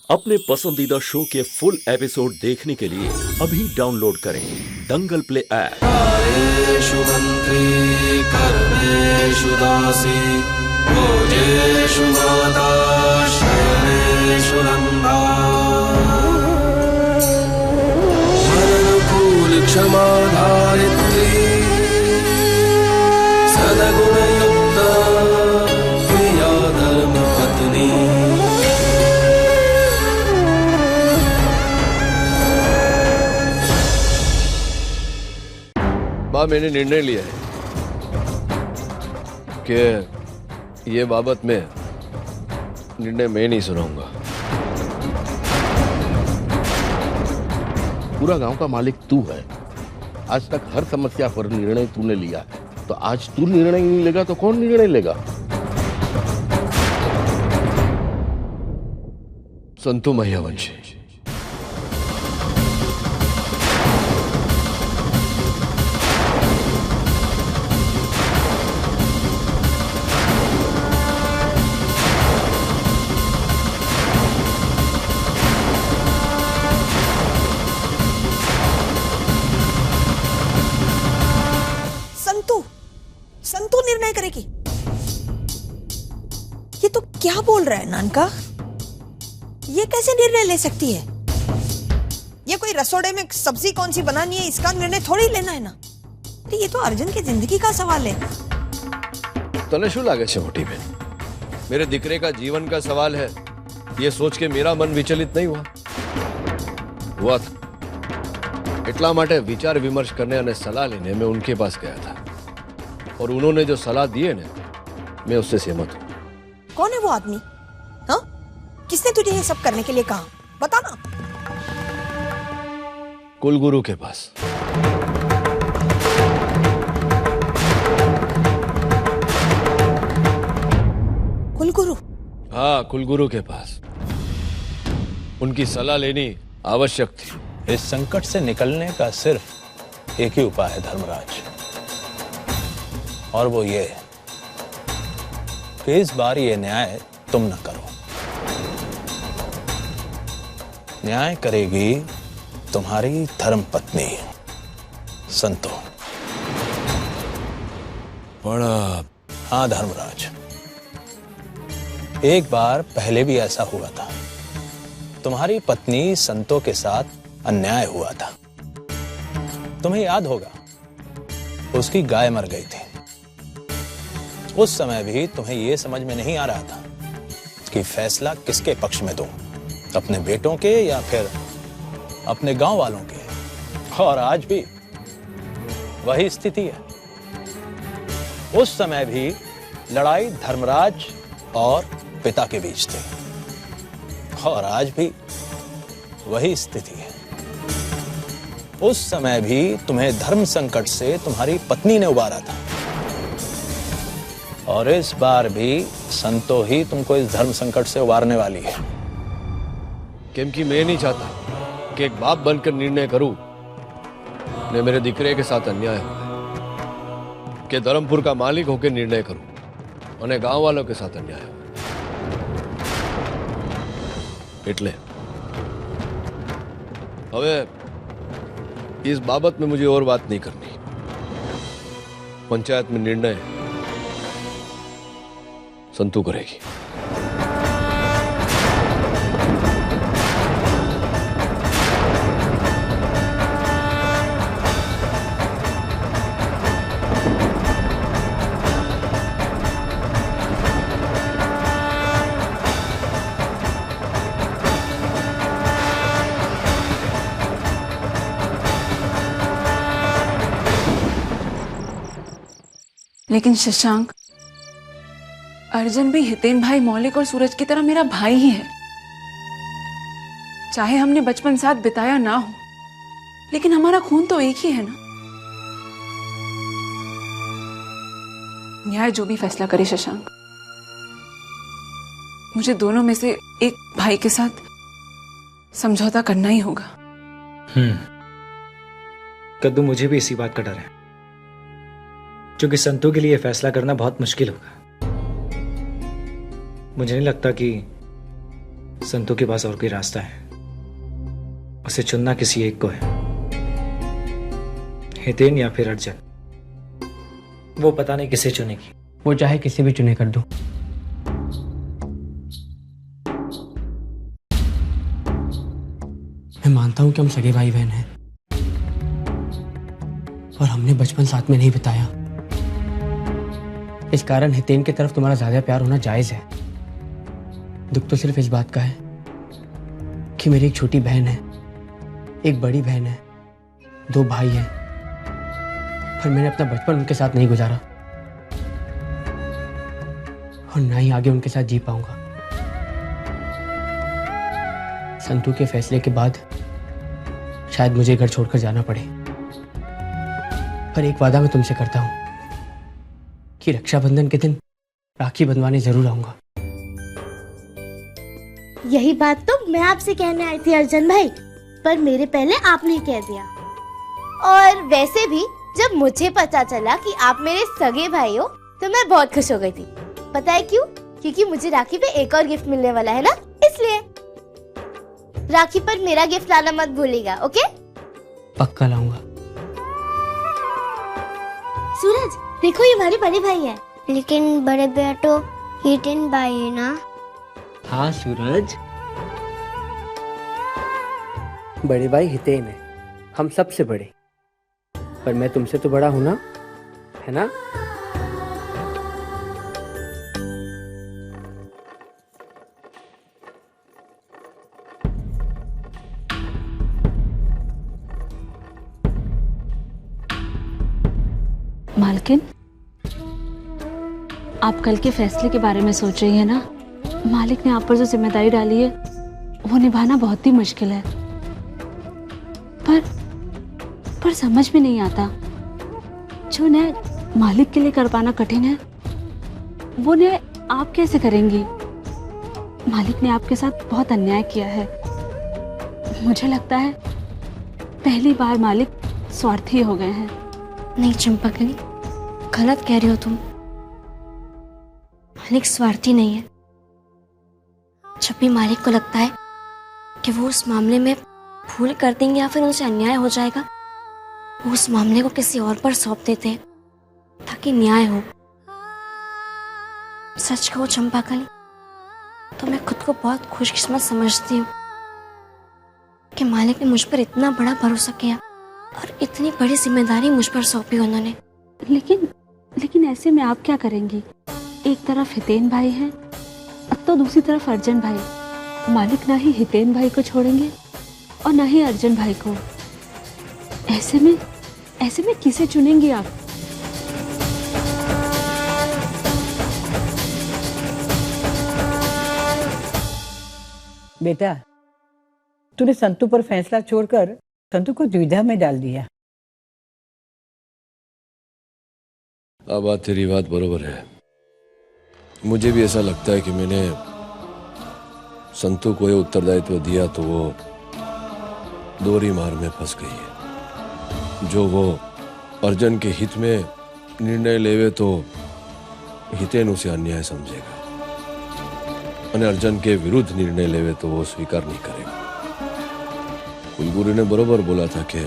अपने पसंदीदा शो के फुल एपिसोड देखने के लिए अभी डाउनलोड करें दंगल प्ले ऐप। कार्येषु मन्त्री कर्मेषु दासी भोजेषु माता शयनेषु नन्दा मननुकूल क्षमा धारित्री सद्गुणयुक्ता प्रिया धर्मपत्नी। माँ, मैंने निर्णय लिया है कि ये बाबत में निर्णय मैं नहीं सुनाऊंगा। पूरा गांव का मालिक तू है। आज तक हर समस्या पर निर्णय तूने लिया है, तो आज तू निर्णय नहीं लेगा तो कौन निर्णय लेगा? संतु महियावंशी। संतु निर्णय करेगी? ये तो क्या बोल रहा है नानका? ये कैसे निर्णय ले सकती है? ये कोई रसोड़े में सब्जी कौन सी बनानी है इसका निर्णय थोड़ी लेना है ना। ये तो अर्जुन की जिंदगी का सवाल है। तने शू लागे छे मोटी बहन? मेरे दिकरे का जीवन का सवाल है, ये सोच के मेरा मन विचलित नहीं हुआ था। इतला माटे विचार विमर्श करने और सलाह लेने में उनके पास गया था, और उन्होंने जो सलाह दी है ना, मैं उससे सहमत हूं। कौन है वो आदमी? हाँ, किसने तुझे ये सब करने के लिए कहा? बता ना। कुलगुरु के पास। कुलगुरु? हाँ, कुलगुरु के पास। उनकी सलाह लेनी आवश्यक थी। इस संकट से निकलने का सिर्फ एक ही उपाय है धर्मराज, और वो ये कि इस बार ये न्याय तुम न करो। न्याय करेगी तुम्हारी धर्मपत्नी संतो। बड़ा। हाँ धर्मराज, एक बार पहले भी ऐसा हुआ था। तुम्हारी पत्नी संतो के साथ अन्याय हुआ था। तुम्हें याद होगा, उसकी गाय मर गई थी। उस समय भी तुम्हें यह समझ में नहीं आ रहा था कि फैसला किसके पक्ष में दूं, अपने बेटों के या फिर अपने गांव वालों के। और आज भी वही स्थिति है। उस समय भी लड़ाई धर्मराज और पिता के बीच थी, और आज भी वही स्थिति है। उस समय भी तुम्हें धर्म संकट से तुम्हारी पत्नी ने उबारा था, और इस बार भी संतो ही तुमको इस धर्म संकट से उबारने वाली है। क्योंकि मैं नहीं चाहता कि एक बाप बनकर निर्णय करूं ने मेरे दिकरे के साथ अन्याय हो, कि धर्मपुर का मालिक होकर निर्णय करूं और गांव वालों के साथ अन्याय हो। એટલે હવે इस बाबत में मुझे और बात नहीं करनी। पंचायत में निर्णय संतु करेगी। लेकिन शशांक, अर्जुन भी हितेन भाई, मौलिक और सूरज की तरह मेरा भाई ही है। चाहे हमने बचपन साथ बिताया ना हो, लेकिन हमारा खून तो एक ही है ना। न्याय जो भी फैसला करे शशांक, मुझे दोनों में से एक भाई के साथ समझौता करना ही होगा। कद्दू, मुझे भी इसी बात का डर है, क्योंकि संतों के लिए फैसला करना बहुत मुश्किल होगा। मुझे नहीं लगता कि संतू के पास और कोई रास्ता है। उसे चुनना किसी एक को है, हितेन या फिर अर्जुन। वो पता नहीं किसे चुनेगी। वो चाहे किसी भी चुने कर दो। मैं मानता हूं कि हम सगे भाई बहन हैं और हमने बचपन साथ में नहीं बिताया। इस कारण हितेन की तरफ तुम्हारा ज्यादा प्यार होना जायज है। दुख तो सिर्फ इस बात का है कि मेरी एक छोटी बहन है, एक बड़ी बहन है, 2 भाई हैं, पर मैंने अपना बचपन उनके साथ नहीं गुजारा और ना ही आगे उनके साथ जी पाऊंगा। संतू के फैसले के बाद शायद मुझे घर छोड़कर जाना पड़े, पर एक वादा मैं तुमसे करता हूं कि रक्षाबंधन के दिन राखी बंधवाने जरूर आऊंगा। यही बात तो मैं आपसे कहने आई थी अर्जुन भाई, पर मेरे पहले आपने कह दिया। और वैसे भी जब मुझे पता चला कि आप मेरे सगे भाई हो तो मैं बहुत खुश हो गई थी। पता है क्यों? क्योंकि मुझे राखी पे एक और गिफ्ट मिलने वाला है ना, इसलिए। राखी पर मेरा गिफ्ट लाना मत भूलिएगा, ओके? पक्का लाऊंगा। सूरज देखो, ये हमारे बड़े भाई हैं। लेकिन बड़े भैया तो हितेन भाई है ना? हाँ सूरज, बड़े भाई हितेन है, हम सबसे बड़े। पर मैं तुमसे तो बड़ा हूं ना, है ना? मालकिन, आप कल के फैसले के बारे में सोच रही है ना? मालिक ने आप पर जो जिम्मेदारी डाली है वो निभाना बहुत ही मुश्किल है, पर समझ में नहीं आता जो न्याय मालिक के लिए कर पाना कठिन है वो न्याय आप कैसे करेंगी? मालिक ने आपके साथ बहुत अन्याय किया है। मुझे लगता है पहली बार मालिक स्वार्थी हो गए हैं। नहीं चंपाकली, गलत कह रही हो तुम। मालिक स्वार्थी नहीं है। जब भी मालिक को लगता है कि वो उस मामले में भूल कर देंगे या फिर उनसे अन्याय हो जाएगा, वो उस मामले को किसी और पर सौंप देते हैं ताकि न्याय हो। सच कहो चंपाकली, तो मैं खुद को बहुत खुशकिस्मत समझती हूँ कि मालिक ने मुझ पर इतना बड़ा भरोसा किया और इतनी बड़ी जिम्मेदारी मुझ पर सौंपी उन्होंने। लेकिन ऐसे में आप क्या करेंगी? एक तरफ हितेन भाई हैं तो दूसरी तरफ अर्जुन भाई। मालिक ना ही हितेन भाई को छोड़ेंगे और ना ही अर्जुन भाई को। ऐसे में किसे चुनेंगी आप? बेटा, तूने संतू पर फैसला छोड़कर संतू को दुविधा में डाल दिया। अब तेरी बात बरोबर है। मुझे भी ऐसा लगता है कि मैंने संतू को ये उत्तरदायित्व दिया तो वो दोहरी मार में फंस गई है। जो वो अर्जुन के हित में निर्णय लेवे तो हितेन उसे अन्याय समझेगा, और अर्जुन के विरुद्ध निर्णय लेवे तो वो स्वीकार नहीं करेगा। कुलगुरु ने बरोबर बोला था कि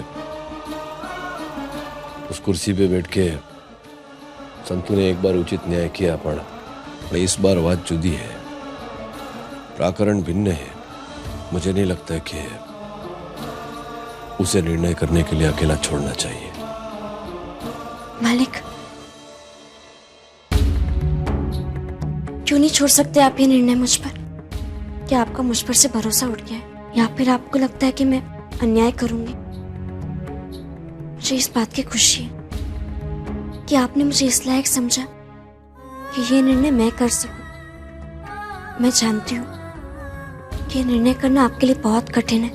उस कुर्सी पे बैठ के संतू ने एक बार उचित न्याय किया, पर इस बार बात जुदी है, प्रकरण भिन्न है। मुझे नहीं लगता कि उसे निर्णय करने के लिए अकेला छोड़ना चाहिए। मालिक, क्यों नहीं छोड़ सकते आप ये निर्णय मुझ पर? क्या आपका मुझ पर से भरोसा उठ गया है, या फिर आपको लगता है कि मैं अन्याय करूंगी? मुझे इस बात की खुशी है कि आपने मुझे इस लायक समझा कि ये निर्णय मैं कर सकूं। मैं जानती हूँ कि ये निर्णय करना आपके लिए बहुत कठिन है,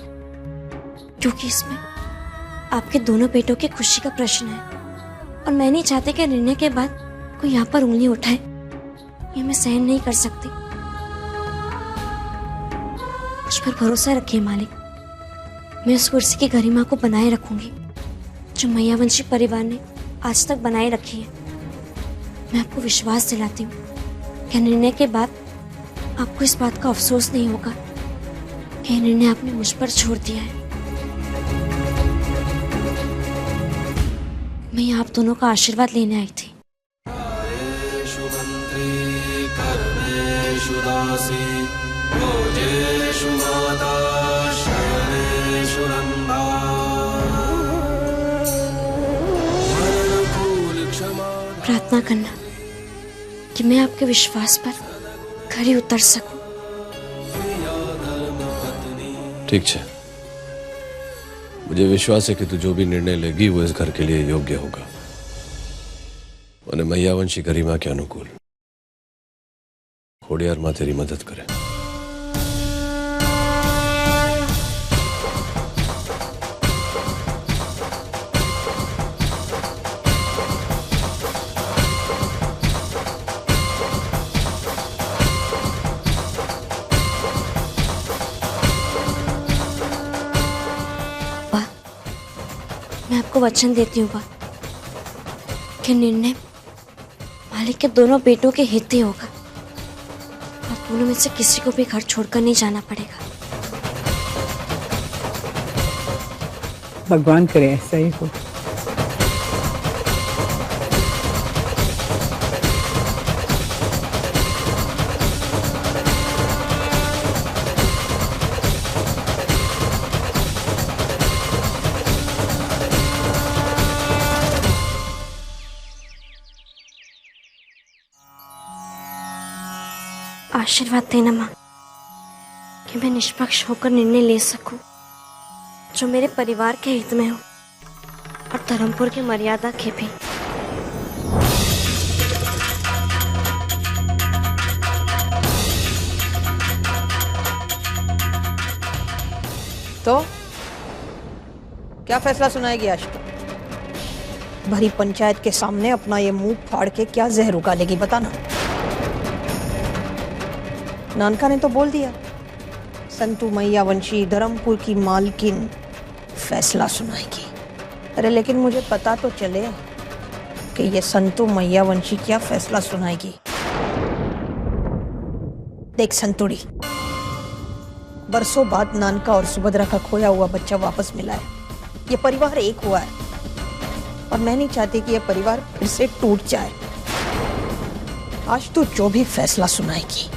क्योंकि इसमें आपके दोनों बेटों की खुशी का प्रश्न है, और मैं नहीं चाहती कि निर्णय के बाद कोई यहाँ पर उंगली उठाए। ये मैं सहन नहीं कर सकती। मुझ पर भरोसा रखिए मालिक, मैं उस कुर्सी की गरिमा को बनाए रखूंगी जो मैयावंशी परिवार ने आज तक बनाए रखी है। मैं आपको विश्वास दिलाती हूँ कि निर्णय के बाद आपको इस बात का अफसोस नहीं होगा ये निर्णय आपने मुझ पर छोड़ दिया है। मैं आप दोनों का आशीर्वाद लेने आई थी। कर्मेषु दासी भोजेषु माता शयनेषु रंभा प्रार्थना करना कि मैं आपके विश्वास पर खरी उतर सकूं। ठीक है, मुझे विश्वास है कि तू जो भी निर्णय लेगी वो इस घर के लिए योग्य होगा और मैयावंशी गरिमा के अनुकूल। खोड़ियार माँ तेरी मदद करे। मैं आपको वचन देती हूँ कि निर्णय मालिक के दोनों बेटों के हित ही होगा और दोनों में से किसी को भी घर छोड़कर नहीं जाना पड़ेगा। भगवान करे ऐसा ही हो। आशीर्वाद देना माँ कि मैं निष्पक्ष होकर निर्णय ले सकूं जो मेरे परिवार के हित में हो और धर्मपुर की मर्यादा के भी। तो क्या फैसला सुनाएगी आज? भरी पंचायत के सामने अपना ये मुंह फाड़ के क्या जहर उगालेगी बताना। नानका ने तो बोल दिया संतू मैयावंशी धर्मपुर की मालकिन फैसला सुनाएगी। अरे लेकिन मुझे पता तो चले कि ये संतू मैयावंशी क्या फैसला सुनाएगी। देख संतुड़ी, बरसों बाद नानका और सुभद्रा का खोया हुआ बच्चा वापस मिला है। ये परिवार एक हुआ है और मैं नहीं चाहती कि ये परिवार फिर से टूट जाए। आज तू जो भी फैसला सुनाएगी,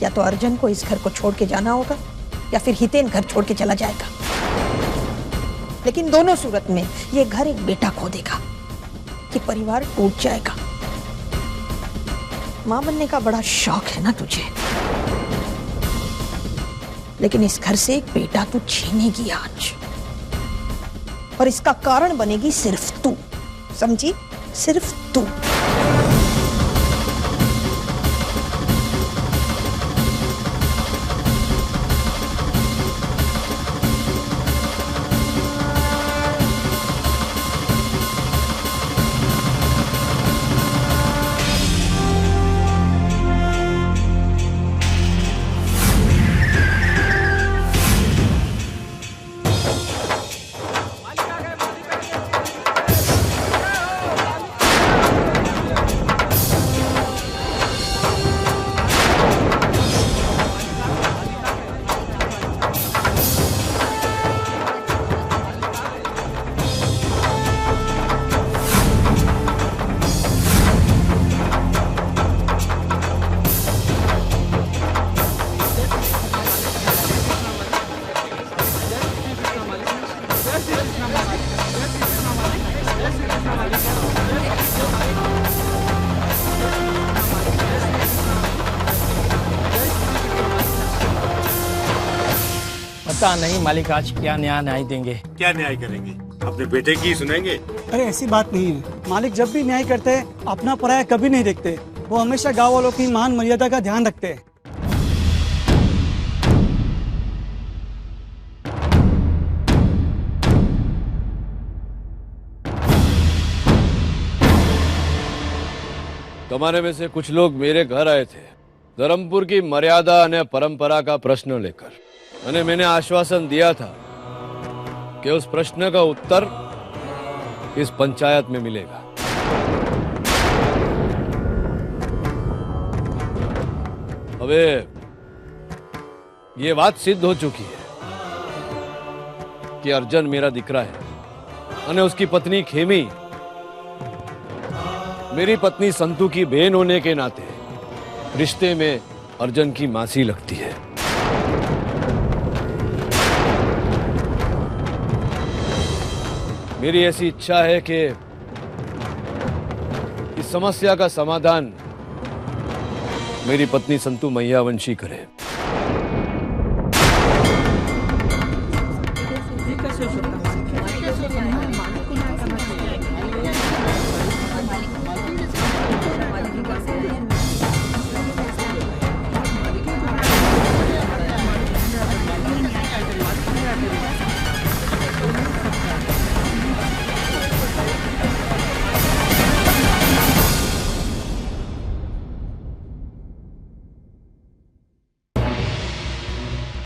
या तो अर्जुन को इस घर को छोड़ के जाना होगा या फिर हितेन घर छोड़ के चला जाएगा। लेकिन दोनों सूरत में ये घर एक बेटा खो देगा कि परिवार टूट जाएगा। मां बनने का बड़ा शौक है ना तुझे, लेकिन इस घर से एक बेटा तू छीनेगी आज, और इसका कारण बनेगी सिर्फ तू। समझी? सिर्फ तू। पता नहीं मालिक आज क्या न्याय देंगे। क्या न्याय करेंगे? अपने बेटे की सुनेंगे? अरे ऐसी बात नहीं है, मालिक जब भी न्याय करते हैं अपना पराया कभी नहीं देखते। वो हमेशा गांव वालों की मान मर्यादा का ध्यान रखते हैं। तुम्हारे में से कुछ लोग मेरे घर आए थे धर्मपुर की मर्यादा और परंपरा का प्रश्न लेकर, और मैंने आश्वासन दिया था कि उस प्रश्न का उत्तर इस पंचायत में मिलेगा। अबे ये बात सिद्ध हो चुकी है कि अर्जन मेरा दिकरा है અને उसकी पत्नी खेमी मेरी पत्नी संतू की बहन होने के नाते रिश्ते में अर्जन की मासी लगती है। मेरी ऐसी इच्छा है कि इस समस्या का समाधान मेरी पत्नी संतू मैयावंशी करे।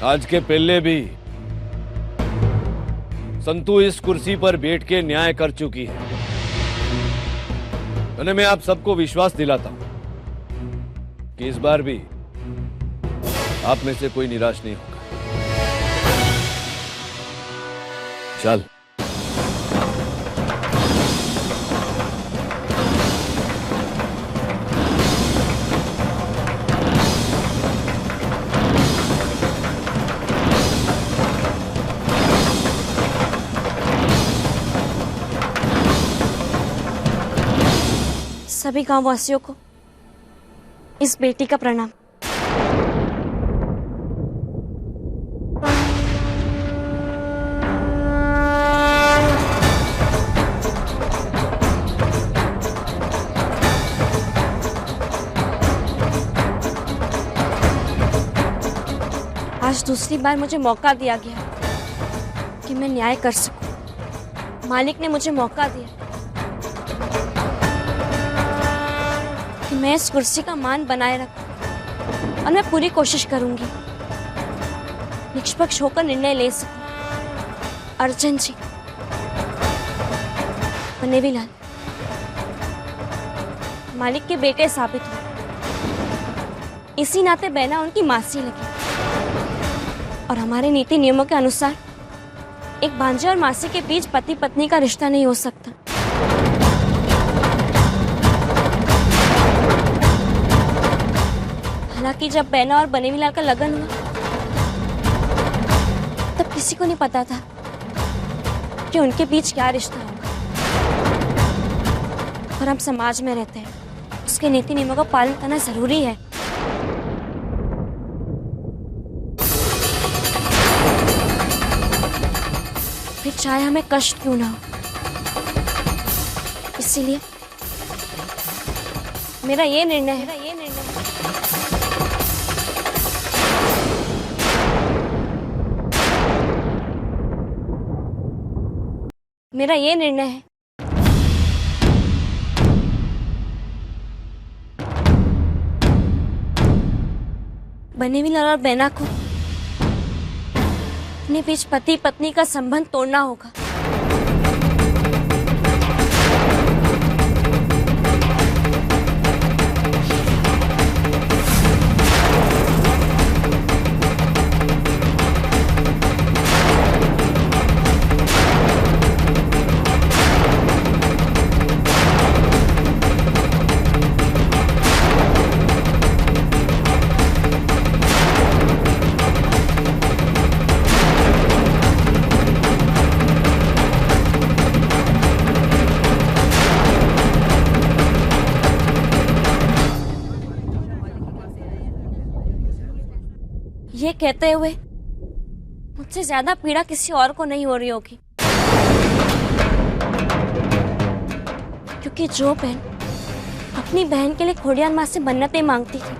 आज के पहले भी संतू इस कुर्सी पर बैठ के न्याय कर चुकी है और मैं आप सबको विश्वास दिलाता हूं कि इस बार भी आप में से कोई निराश नहीं होगा। चल सभी गांव वासियों को इस बेटी का प्रणाम। आज दूसरी बार मुझे मौका दिया गया कि मैं न्याय कर सकूं। मालिक ने मुझे मौका दिया कि मैं इस कुर्सी का मान बनाए रखूं और मैं पूरी कोशिश करूंगी निष्पक्ष होकर निर्णय ले सकूं। अर्जुन जी, बनेवीलाल मालिक के बेटे साबित हुए, इसी नाते बहना उनकी मासी लगी और हमारे नीति नियमों के अनुसार एक भांजे और मासी के बीच पति पत्नी का रिश्ता नहीं हो सकता। हालांकि जब बहना और बनेवीलाल का लगन हुआ तब किसी को नहीं पता था कि उनके बीच क्या रिश्ता होगा, और हम समाज में रहते हैं, उसके नीति नियमों का पालन करना जरूरी है। फिर चाहे हमें कष्ट क्यों ना हो। इसीलिए मेरा ये निर्णय है मेरा ये निर्णय है बनेवीलाल और बहना को अपने बीच पति पत्नी का संबंध तोड़ना होगा। ये कहते हुए मुझसे ज्यादा पीड़ा किसी और को नहीं हो रही होगी, क्योंकि जो बहन अपनी बहन के लिए खोडियार माँ से मन्नतें मांगती थी,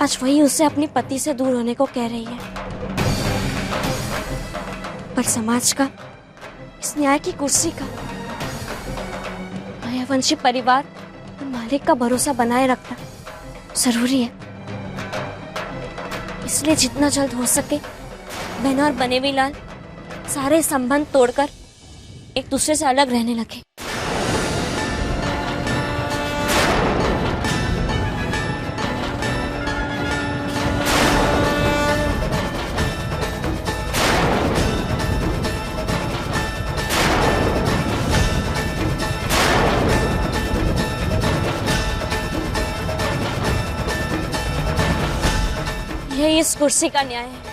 आज वही उसे अपने पति से दूर होने को कह रही है। पर समाज का, इस न्याय की कुर्सी का, मायावंशी परिवार और मालिक का भरोसा बनाए रखना जरूरी है। इसलिए जितना जल्द हो सके बहना और बनेवीलाल सारे संबंध तोड़कर एक दूसरे से अलग रहने लगे। यही इस कुर्सी का न्याय है।